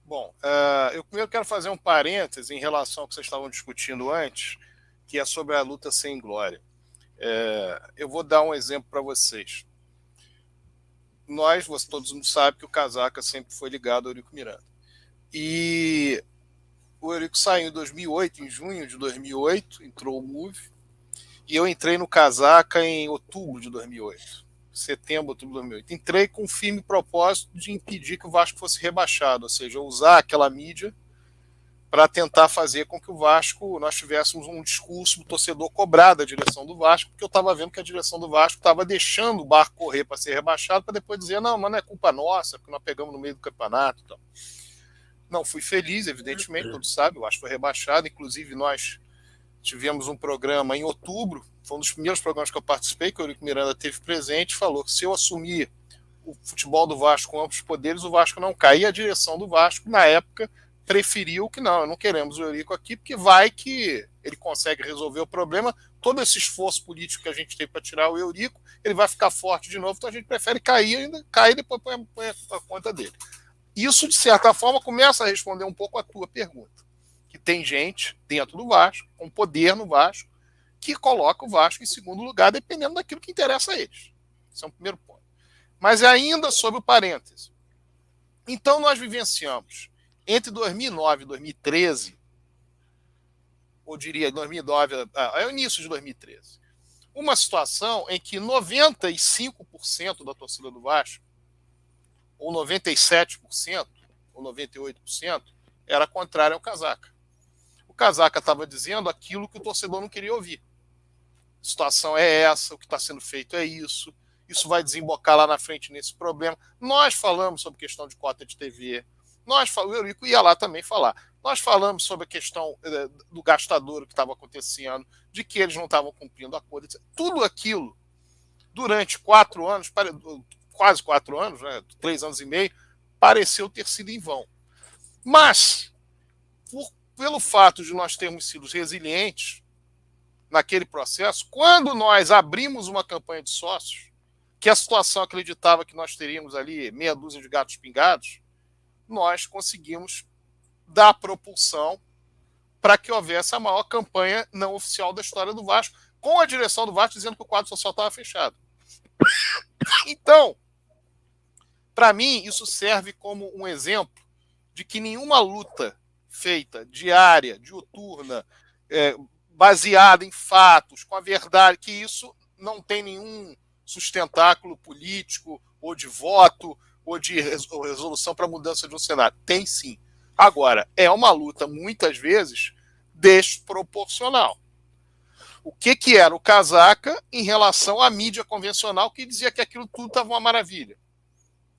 Bom, eu primeiro quero fazer um parêntese em relação ao que vocês estavam discutindo antes, que é sobre a luta sem glória. Eu vou dar um exemplo para vocês. Todos mundo sabe que o Casaca sempre foi ligado ao Eurico Miranda. E o Eurico saiu em 2008, em junho de 2008, entrou o MUV, e eu entrei no Casaca em outubro de 2008. Setembro, outubro de 2008. Entrei com o firme propósito de impedir que o Vasco fosse rebaixado, ou seja, usar aquela mídia para tentar fazer com que o Vasco, nós tivéssemos um discurso do torcedor cobrar da direção do Vasco, porque eu estava vendo que a direção do Vasco estava deixando o barco correr para ser rebaixado, para depois dizer, não, mas não é culpa nossa, porque nós pegamos no meio do campeonato. Então. Não fui feliz, evidentemente, todos sabem, o Vasco foi rebaixado, inclusive nós tivemos um programa em outubro, foi um dos primeiros programas que eu participei, que o Eurico Miranda teve presente, falou que se eu assumir o futebol do Vasco com amplos poderes, o Vasco não cai. E a direção do Vasco, na época, preferiu que não queremos o Eurico aqui, porque vai que ele consegue resolver o problema. Todo esse esforço político que a gente tem para tirar o Eurico, ele vai ficar forte de novo, então a gente prefere cair e depois põe a conta dele. Isso, de certa forma, começa a responder um pouco a tua pergunta. Que tem gente dentro do Vasco, com poder no Vasco, que coloca o Vasco em segundo lugar, dependendo daquilo que interessa a eles. Esse é um primeiro ponto. Mas é ainda sobre o parêntese. Então, nós vivenciamos, entre 2009 e 2013, ou diria 2009, é o início de 2013, uma situação em que 95% da torcida do Vasco, ou 97%, ou 98%, era contrária ao Casaca. O Casaca estava dizendo aquilo que o torcedor não queria ouvir. A situação é essa, o que está sendo feito é isso vai desembocar lá na frente nesse problema. Nós falamos sobre questão de cota de TV, o Eurico ia lá também falar. Nós falamos sobre a questão do gastadouro que estava acontecendo, de que eles não estavam cumprindo a acordo, etc. Tudo aquilo, durante 4 anos, quase 4 anos, né, 3 anos e meio, pareceu ter sido em vão. Mas, pelo fato de nós termos sido resilientes naquele processo, quando nós abrimos uma campanha de sócios, que a situação acreditava que nós teríamos ali meia dúzia de gatos pingados, nós conseguimos dar propulsão para que houvesse a maior campanha não oficial da história do Vasco, com a direção do Vasco dizendo que o quadro social estava fechado. Então, para mim, isso serve como um exemplo de que nenhuma luta feita diária, diuturna, baseada em fatos, com a verdade, que isso não tem nenhum sustentáculo político, ou de voto, ou de resolução para mudança de um cenário. Tem sim. Agora, é uma luta, muitas vezes, desproporcional. O que era o Casaca em relação à mídia convencional, que dizia que aquilo tudo estava uma maravilha.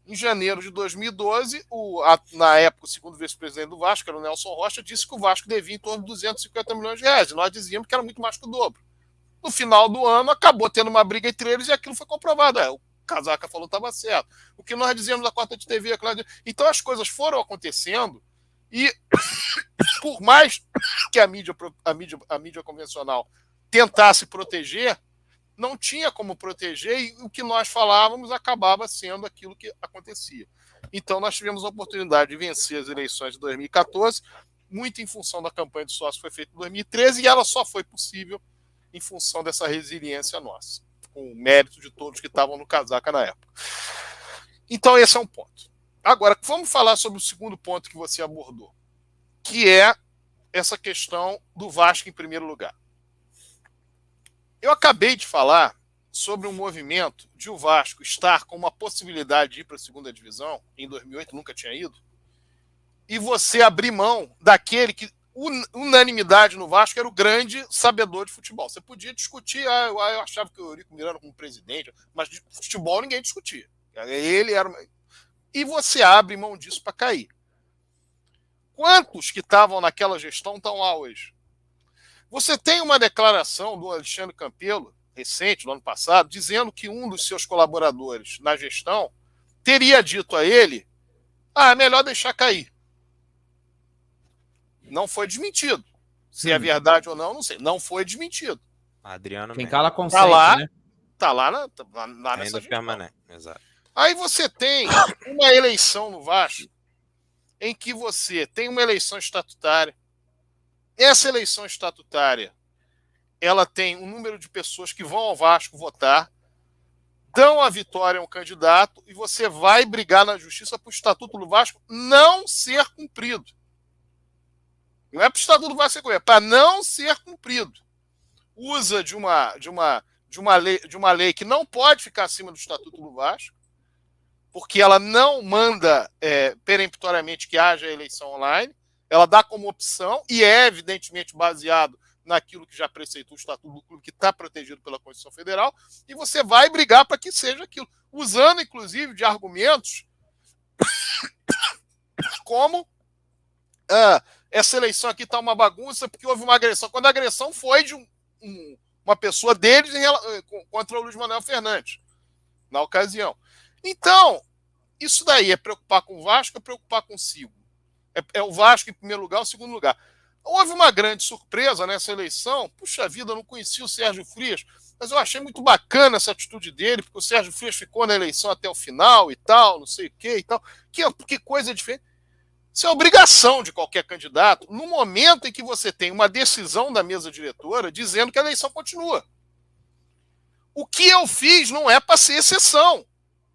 Em janeiro de 2012, na época, o segundo vice-presidente do Vasco, que era o Nelson Rocha, disse que o Vasco devia em torno de 250 milhões de reais. E nós dizíamos que era muito mais que o dobro. No final do ano, acabou tendo uma briga entre eles e aquilo foi comprovado. O Casaca falou que estava certo. O que nós dizíamos da cota de TV. Então as coisas foram acontecendo e, por mais que a mídia convencional tentasse proteger, não tinha como proteger e o que nós falávamos acabava sendo aquilo que acontecia. Então nós tivemos a oportunidade de vencer as eleições de 2014, muito em função da campanha de sócio que foi feita em 2013, e ela só foi possível em função dessa resiliência nossa, com o mérito de todos que estavam no Casaca na época. Então esse é um ponto. Agora, vamos falar sobre o segundo ponto que você abordou, que é essa questão do Vasco em primeiro lugar. Eu acabei de falar sobre um movimento de o Vasco estar com uma possibilidade de ir para a segunda divisão, em 2008 nunca tinha ido, e você abrir mão daquele que unanimidade no Vasco era o grande sabedor de futebol. Você podia discutir, eu achava que o Eurico Miranda como presidente, mas de futebol ninguém discutia. Ele era... E você abre mão disso para cair. Quantos que estavam naquela gestão estão lá hoje? Você tem uma declaração do Alexandre Campelo, recente, no ano passado, dizendo que um dos seus colaboradores na gestão teria dito a ele: é melhor deixar cair. Não foi desmentido. Se é verdade ou não sei. Não foi desmentido. Adriano Quem cala consente, tá lá, né? Tá lá nessa gestão. Exato. Aí você tem uma eleição no Vasco em que você tem uma eleição estatutária. Essa eleição estatutária, ela tem um número de pessoas que vão ao Vasco votar, dão a vitória a um candidato e você vai brigar na justiça para o Estatuto do Vasco não ser cumprido. Não é para o Estatuto do Vasco ser cumprido, é para não ser cumprido. Usa de uma lei que não pode ficar acima do Estatuto do Vasco, porque ela não manda peremptoriamente que haja eleição online, ela dá como opção e é evidentemente baseado naquilo que já preceitou o Estatuto do Clube, que está protegido pela Constituição Federal, e você vai brigar para que seja aquilo, usando inclusive de argumentos como essa eleição aqui está uma bagunça porque houve uma agressão, quando a agressão foi de uma pessoa deles contra o Luiz Manuel Fernandes, na ocasião. Então, isso daí é preocupar com o Vasco, é preocupar consigo. É o Vasco em primeiro lugar, o segundo lugar. Houve uma grande surpresa nessa eleição. Puxa vida, eu não conhecia o Sérgio Frias, mas eu achei muito bacana essa atitude dele, porque o Sérgio Frias ficou na eleição até o final e tal, não sei o que e tal. Que coisa diferente. Isso é obrigação de qualquer candidato, no momento em que você tem uma decisão da mesa diretora dizendo que a eleição continua. O que eu fiz não é para ser exceção.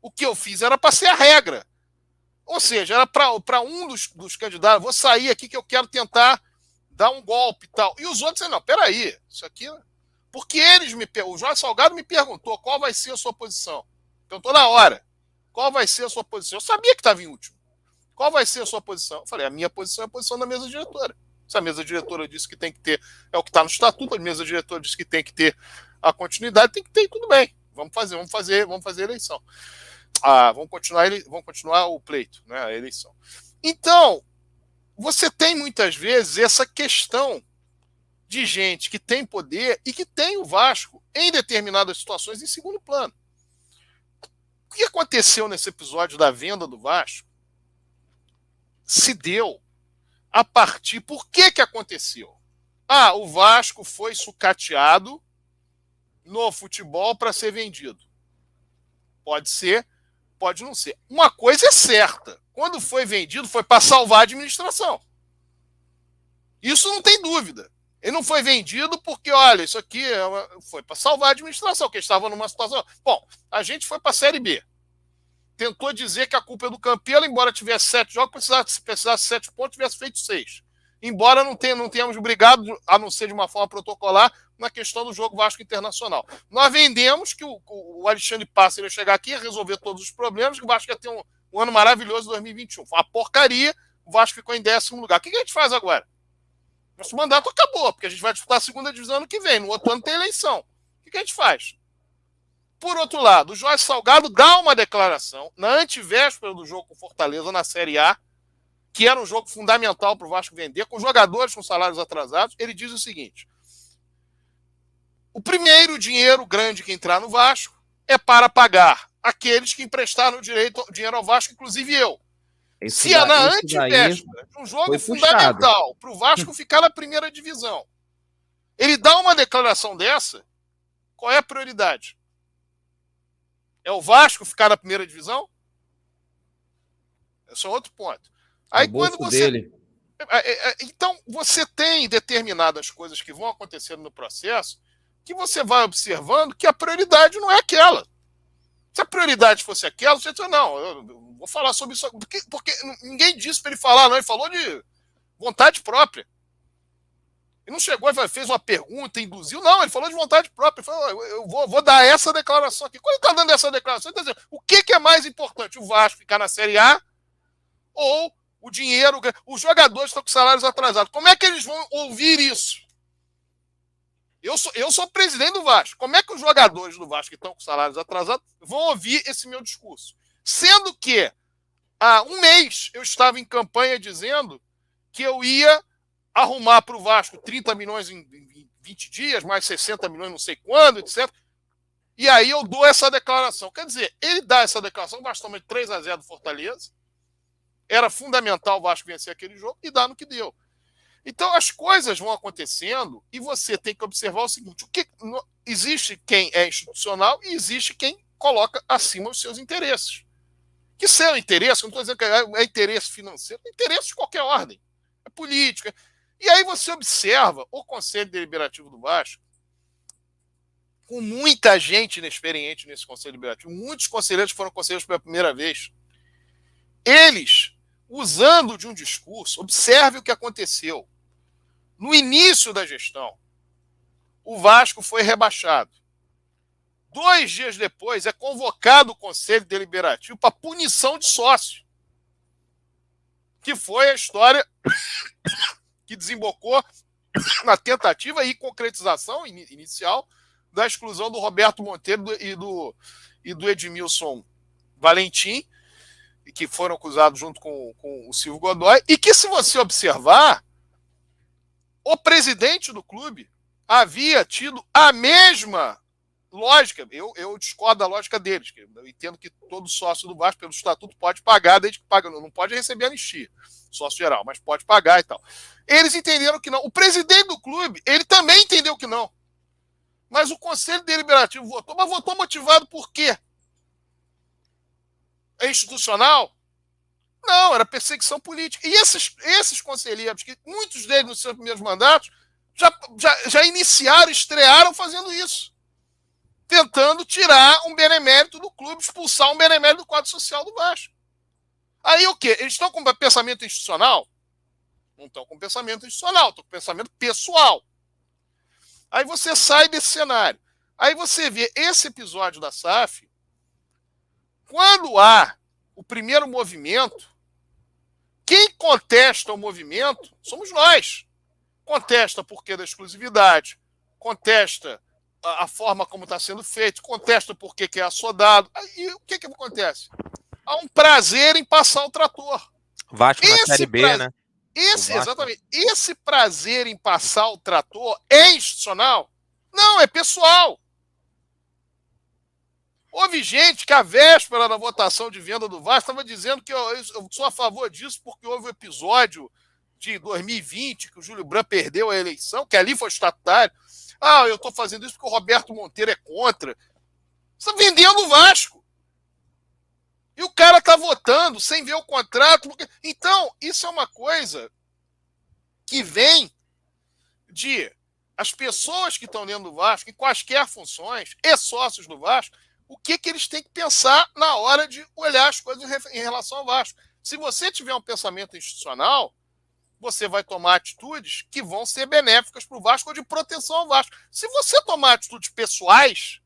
O que eu fiz era para ser a regra. Ou seja, era para um dos candidatos, vou sair aqui que eu quero tentar dar um golpe e tal. E os outros disseram, não, peraí, isso aqui... Porque o Jorge Salgado me perguntou qual vai ser a sua posição. Perguntou na hora, qual vai ser a sua posição? Eu sabia que estava em último. Qual vai ser a sua posição? Eu falei, a minha posição é a posição da mesa diretora. Se a mesa diretora disse que tem que ter, é o que está no estatuto, a mesa diretora disse que tem que ter a continuidade, tem que ter, tudo bem. Vamos fazer a eleição. Vamos continuar o pleito, né, a eleição. Então, você tem muitas vezes essa questão de gente que tem poder e que tem o Vasco em determinadas situações em segundo plano. O que aconteceu nesse episódio da venda do Vasco se deu a partir... Por que aconteceu? O Vasco foi sucateado no futebol para ser vendido. Pode ser, pode não ser. Uma coisa é certa. Quando foi vendido, foi para salvar a administração. Isso não tem dúvida. Ele não foi vendido porque, olha, isso aqui foi para salvar a administração, que estava numa situação... Bom, a gente foi para a Série B. Tentou dizer que a culpa é do Campelo, embora tivesse 7 jogos, precisasse 7 pontos, tivesse feito 6. Embora não tenhamos brigado, a não ser de uma forma protocolar, na questão do jogo Vasco Internacional. Nós vendemos que o Alexandre Pássaro ia chegar aqui, ia resolver todos os problemas, que o Vasco ia ter um ano maravilhoso em 2021. Foi uma porcaria, o Vasco ficou em 10º lugar. O que a gente faz agora? Nosso mandato acabou, porque a gente vai disputar a segunda divisão ano que vem. No outro ano tem eleição. O que a gente faz? Por outro lado, o Jorge Salgado dá uma declaração na antivéspera do jogo com Fortaleza na Série A, que era um jogo fundamental para o Vasco vender, com jogadores com salários atrasados. Ele diz o seguinte: o primeiro dinheiro grande que entrar no Vasco é para pagar aqueles que emprestaram dinheiro ao Vasco, inclusive eu. Se é na antivéspera de um jogo fundamental para o Vasco ficar na primeira divisão, ele dá uma declaração dessa, qual é a prioridade? É o Vasco ficar na primeira divisão? Esse é outro ponto. Aí quando você... Então, você tem determinadas coisas que vão acontecendo no processo que você vai observando que a prioridade não é aquela. Se a prioridade fosse aquela, você diz, não, eu vou falar sobre isso. Porque ninguém disse para ele falar, não. Ele falou de vontade própria. Ele não chegou e fez uma pergunta, induziu. Não, ele falou de vontade própria. Ele falou, eu vou dar essa declaração aqui. Quando ele está dando essa declaração, ele está dizendo, o que é mais importante? O Vasco ficar na Série A ou o dinheiro? Os jogadores estão com salários atrasados. Como é que eles vão ouvir isso? Eu sou presidente do Vasco. Como é que os jogadores do Vasco que estão com salários atrasados vão ouvir esse meu discurso? Sendo que há um mês eu estava em campanha dizendo que eu ia arrumar para o Vasco 30 milhões em 20 dias, mais 60 milhões não sei quando, etc. E aí eu dou essa declaração. Quer dizer, ele dá essa declaração, o Vasco toma de 3-0 do Fortaleza. Era fundamental o Vasco vencer aquele jogo e dá no que deu. Então as coisas vão acontecendo e você tem que observar o seguinte: existe quem é institucional e existe quem coloca acima os seus interesses. que seu interesse, não estou dizendo que é interesse financeiro, é interesse de qualquer ordem, é política. E aí você observa o Conselho Deliberativo do Vasco, com muita gente inexperiente nesse Conselho Deliberativo, muitos conselheiros foram conselheiros pela primeira vez. Eles, usando de um discurso, observe o que aconteceu. No início da gestão, o Vasco foi rebaixado. 2 dias depois, é convocado o Conselho Deliberativo para punição de sócio, que foi a história que desembocou na tentativa e concretização inicial da exclusão do Roberto Monteiro e do Edmilson Valentim, que foram acusados junto com o Silvio Godoy, e que, se você observar, o presidente do clube havia tido a mesma lógica. Eu discordo da lógica deles. Eu entendo que todo sócio do Vasco, pelo estatuto, pode pagar, desde que paga, não pode receber anistia, sócio geral, mas pode pagar e tal. Eles entenderam que não. O presidente do clube, ele também entendeu que não. Mas o Conselho Deliberativo votou, mas votou motivado por quê? É institucional? Não, era perseguição política. E esses conselheiros, que muitos deles nos seus primeiros mandatos, já iniciaram, estrearam fazendo isso. Tentando tirar um benemérito do clube, expulsar um benemérito do quadro social do Vasco. Aí o quê? Eles estão com pensamento institucional? Não estão com pensamento institucional, estão com pensamento pessoal. Aí você sai desse cenário. Aí você vê esse episódio da SAF, quando há o primeiro movimento, quem contesta o movimento somos nós. Contesta porque da exclusividade, contesta a forma como está sendo feito, contesta porque é assodado. E o que acontece? Há um prazer em passar o trator. Vasco na Série B, né? Exatamente. Esse prazer em passar o trator é institucional? Não, é pessoal. Houve gente que, à véspera da votação de venda do Vasco, estava dizendo que eu sou a favor disso porque houve um episódio de 2020 que o Júlio Brandt perdeu a eleição, que ali foi estatutário. Ah, eu estou fazendo isso porque o Roberto Monteiro é contra. Você está vendendo o Vasco. E o cara está votando sem ver o contrato. Então, isso é uma coisa que vem de as pessoas que estão dentro do Vasco, em quaisquer funções, e sócios do Vasco, o que eles têm que pensar na hora de olhar as coisas em relação ao Vasco. Se você tiver um pensamento institucional, você vai tomar atitudes que vão ser benéficas para o Vasco ou de proteção ao Vasco. Se você tomar atitudes pessoais,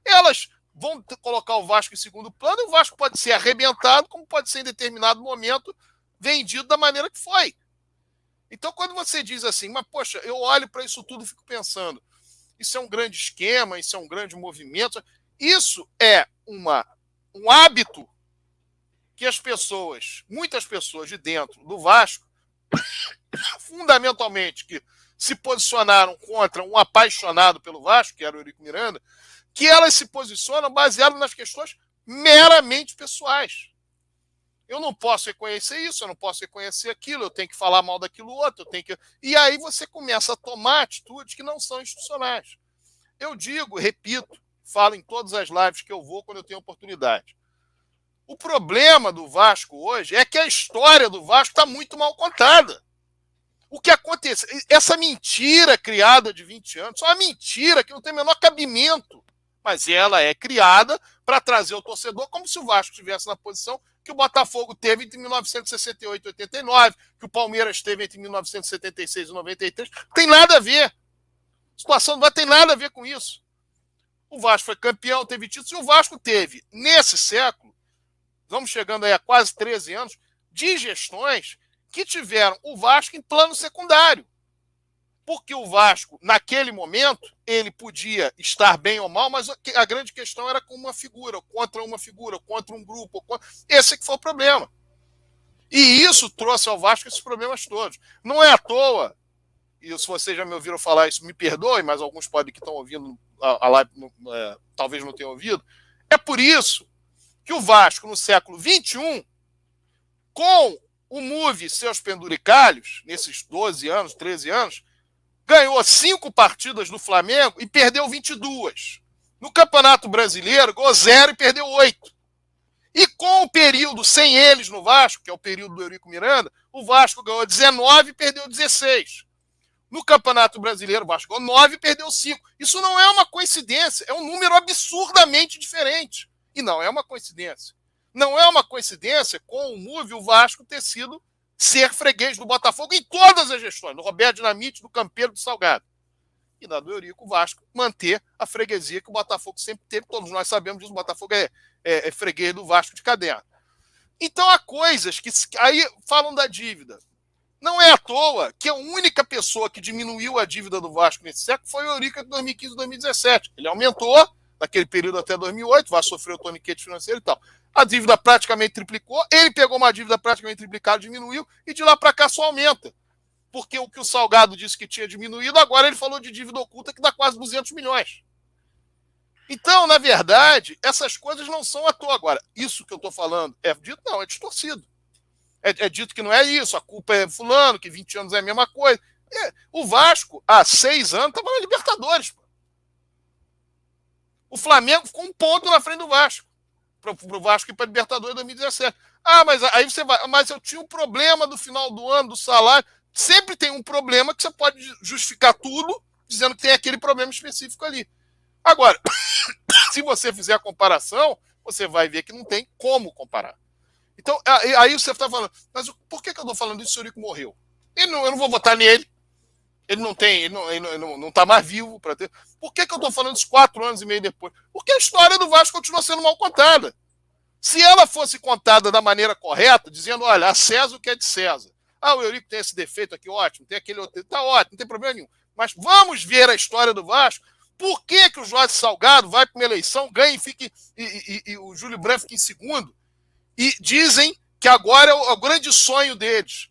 elas vão colocar o Vasco em segundo plano e o Vasco pode ser arrebentado, como pode ser em determinado momento vendido da maneira que foi. Então, quando você diz assim, mas poxa, eu olho para isso tudo e fico pensando, isso é um grande esquema, isso é um grande movimento, isso é um hábito que as pessoas, muitas pessoas de dentro do Vasco, fundamentalmente, que se posicionaram contra um apaixonado pelo Vasco, que era o Eurico Miranda, que elas se posicionam baseado nas questões meramente pessoais. Eu não posso reconhecer isso, eu não posso reconhecer aquilo, eu tenho que falar mal daquilo outro, eu tenho que... E aí você começa a tomar atitudes que não são institucionais. Eu digo, repito, falo em todas as lives que eu vou quando eu tenho oportunidade. O problema do Vasco hoje é que a história do Vasco está muito mal contada. O que acontece? Essa mentira criada de 20 anos, é uma mentira que não tem o menor cabimento, mas ela é criada para trazer o torcedor como se o Vasco estivesse na posição que o Botafogo teve entre 1968 e 89, que o Palmeiras teve entre 1976 e 93. Tem nada a ver. A situação do Vasco tem nada a ver com isso. O Vasco foi campeão, teve títulos, e o Vasco teve, nesse século, vamos chegando aí a quase 13 anos, de gestões que tiveram o Vasco em plano secundário. Porque o Vasco, naquele momento, ele podia estar bem ou mal, mas a grande questão era com uma figura, contra um grupo. Esse que foi o problema. E isso trouxe ao Vasco esses problemas todos. Não é à toa, e se vocês já me ouviram falar isso, me perdoem, mas alguns podem que estão ouvindo a live, talvez não tenham ouvido, é por isso que o Vasco, no século XXI, com o MUV e seus penduricalhos, nesses 12 anos, 13 anos, ganhou 5 partidas do Flamengo e perdeu 22. No Campeonato Brasileiro, ganhou 0 e perdeu 8. E com o período sem eles no Vasco, que é o período do Eurico Miranda, o Vasco ganhou 19 e perdeu 16. No Campeonato Brasileiro, o Vasco ganhou 9 e perdeu 5. Isso não é uma coincidência, é um número absurdamente diferente. E não é uma coincidência. Não é uma coincidência com o MUV o Vasco ter sido ser freguês do Botafogo em todas as gestões, do Roberto Dinamite, do Campeiro, do Salgado. E na do Eurico, o Vasco manter a freguesia que o Botafogo sempre teve. Todos nós sabemos disso, o Botafogo é freguês do Vasco de caderno. Então há coisas que aí falam da dívida. Não é à toa que a única pessoa que diminuiu a dívida do Vasco nesse século foi o Eurico de 2015 e 2017. Ele aumentou naquele período até 2008, o Vasco sofreu o torniquete financeiro e tal. A dívida praticamente triplicou, ele pegou uma dívida praticamente triplicada, diminuiu, e de lá para cá só aumenta. Porque o que o Salgado disse que tinha diminuído, agora ele falou de dívida oculta que dá quase 200 milhões. Então, na verdade, essas coisas não são à toa. Agora, isso que eu estou falando é dito? Não, é distorcido. É dito que não é isso, a culpa é fulano, que 20 anos é a mesma coisa. O Vasco, há 6 anos, estava na Libertadores. Pô. O Flamengo ficou um ponto na frente do Vasco. Para o Vasco ir para a Libertadores em 2017. Ah, mas aí você vai. Mas eu tinha um problema do final do ano, do salário. Sempre tem um problema que você pode justificar tudo dizendo que tem aquele problema específico ali. Agora, se você fizer a comparação, você vai ver que não tem como comparar. Então, aí você está falando, mas por que eu estou falando isso se o Eurico morreu? Eu não vou votar nele. Ele não tem, ele não está mais vivo para ter. Por que eu estou falando isso 4 anos e meio depois? Porque a história do Vasco continua sendo mal contada. Se ela fosse contada da maneira correta, dizendo, olha, a César o que é de César. Ah, o Eurico tem esse defeito aqui, ótimo, tem aquele outro, tá ótimo, não tem problema nenhum. Mas vamos ver a história do Vasco. Por que o Jorge Salgado vai para uma eleição, ganha e fica e o Júlio Branco fica em segundo? E dizem que agora é o grande sonho deles,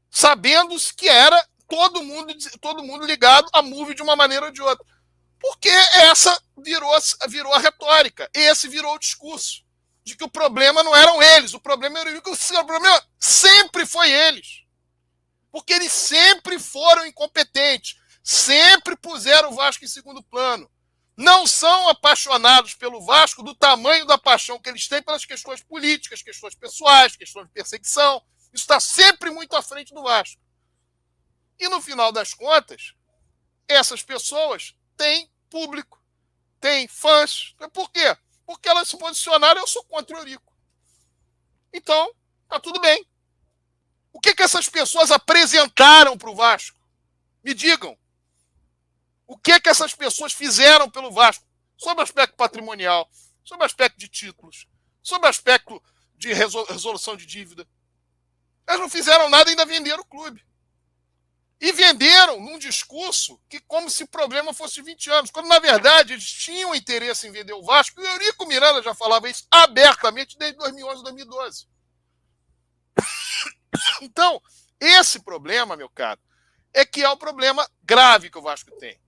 sabendo que era todo mundo ligado a MUV de uma maneira ou de outra. Porque essa virou a retórica, esse virou o discurso, de que o problema não eram eles, o problema era o problema sempre foi eles. Porque eles sempre foram incompetentes, sempre puseram o Vasco em segundo plano. Não são apaixonados pelo Vasco do tamanho da paixão que eles têm pelas questões políticas, questões pessoais, questões de perseguição. Isso está sempre muito à frente do Vasco. E no final das contas, essas pessoas têm público, têm fãs. Por quê? Porque elas se posicionaram, eu sou contra o Eurico. Então, tá tudo bem. O que essas pessoas apresentaram para o Vasco? Me digam. O que essas pessoas fizeram pelo Vasco? Sobre o aspecto patrimonial, sobre o aspecto de títulos, sobre o aspecto de resolução de dívida. Elas não fizeram nada e ainda venderam o clube. E venderam num discurso que como se o problema fosse 20 anos, quando na verdade eles tinham interesse em vender o Vasco, e o Eurico Miranda já falava isso abertamente desde 2011, 2012. Então, esse problema, meu caro, é que é o problema grave que o Vasco tem.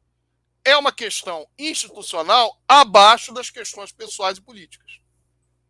É uma questão institucional abaixo das questões pessoais e políticas.